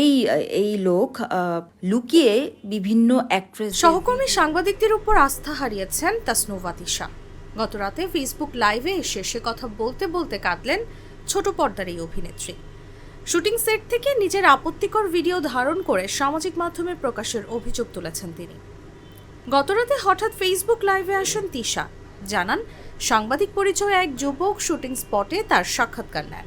এই এই লোক লুকিয়ে বিভিন্ন অ্যাক্ট্রেস সহকর্মী সাংবাদিকদের উপর আস্থা হারিয়েছেন তাসনুভা তিশা। গতরাতে ফেসবুক লাইভে এসে সে কথা বলতে বলতে কাঁদলেন ছোট পর্দার এই অভিনেত্রী। শুটিং সেট থেকে নিজের আপত্তিকর ভিডিও ধারণ করে সামাজিক মাধ্যমে প্রকাশের অভিযোগ তুলেছেন তিনি। গতরাতে হঠাৎ ফেসবুক লাইভে আসেন তিশা, জানান সাংবাদিক পরিচয়ে এক যুবক শুটিং স্পটে তার সাক্ষাৎকার নেন।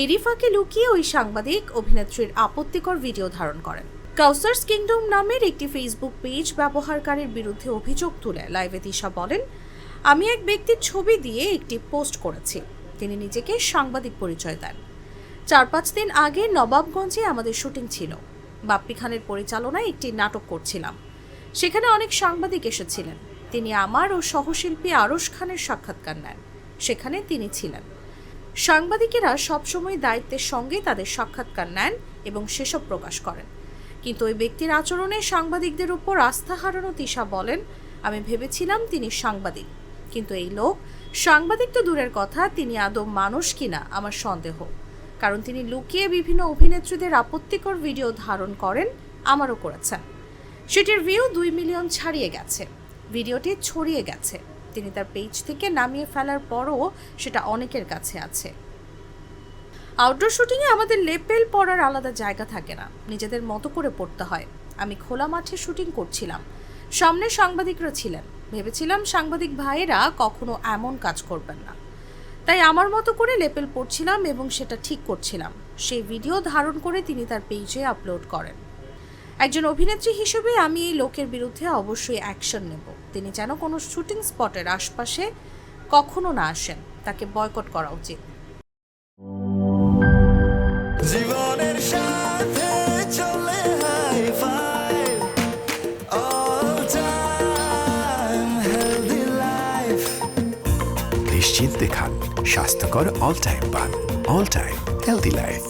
এরই ফাঁকে লুকিয়ে ওই সাংবাদিক অভিনেত্রীর আপত্তিকর ভিডিও ধারণ করেন। কাউসার্স কিংডম নামের একটি ফেসবুক পেজ ব্যবহারকারীর বিরুদ্ধে অভিযোগ তুলে লাইভে তিশা বলেন, আমি এক ব্যক্তির ছবি দিয়ে একটি পোস্ট করেছি। তিনি নিজেকে সাংবাদিক পরিচয় দেন। 4-5 দিন আগে নবাবগঞ্জে আমাদের শুটিং ছিল। বাপ্পি খানের পরিচালনায় একটি নাটক করছিলাম। সেখানে অনেক সাংবাদিক এসেছিলেন। তিনি আমার ও সহশিল্পী আরশ খানের সাক্ষাৎকার নেন। সেখানে তিনি ছিলেন। সাংবাদিকেরা সবসময় দায়িত্বের সঙ্গে তাদের সাক্ষাৎকার নেন এবং সেসব প্রকাশ করেন, কিন্তু ওই ব্যক্তির আচরণে সাংবাদিকদের উপর আস্থা হারানো তিশা বলেন, আমি ভেবেছিলাম তিনি সাংবাদিক, কিন্তু এই লোক সাংবাদিক তো দূরের কথা, তিনি আদৌ মানুষ কিনা আমার সন্দেহ। কারণ তিনি লুকিয়ে বিভিন্ন অভিনেত্রীদের আপত্তিকর ভিডিও ধারণ করেন, আমারও করেছেন। সেটির ভিউ 2 মিলিয়ন ছাড়িয়ে গেছে। ভিডিওটি ছড়িয়ে গেছে। তিনি তার পেজ থেকে নামিয়ে ফেলার পরও সেটা অনেকের কাছে আছে। আউটডোর শুটিংয়ে আমাদের লেপেল পরার আলাদা জায়গা থাকে না, নিজেদের মতো করে পড়তে হয়। আমি খোলা মাঠে শুটিং করছিলাম, সামনে সাংবাদিকরা ছিলেন। ভেবেছিলাম সাংবাদিক ভাইয়েরা কখনো এমন কাজ করবেন না, তাই আমার মতো করে লেপেল পড়ছিলাম এবং সেটা ঠিক করছিলাম। সেই ভিডিও ধারণ করে তিনি তার পেজে আপলোড করেন। একজন অভিনেত্রী হিসেবে আমি এই লোকের বিরুদ্ধে অবশ্যই অ্যাকশন নেব। তিনি যেন কোনো শুটিং স্পটের আশপাশে কখনো না আসেন, তাকে বয়কট করা উচিত। জীবনের সাথে চলে hi fi all time healthy life. নিশ্চিন্তে খান স্বাস্থ্যকর অল টাইম পান। All time healthy life.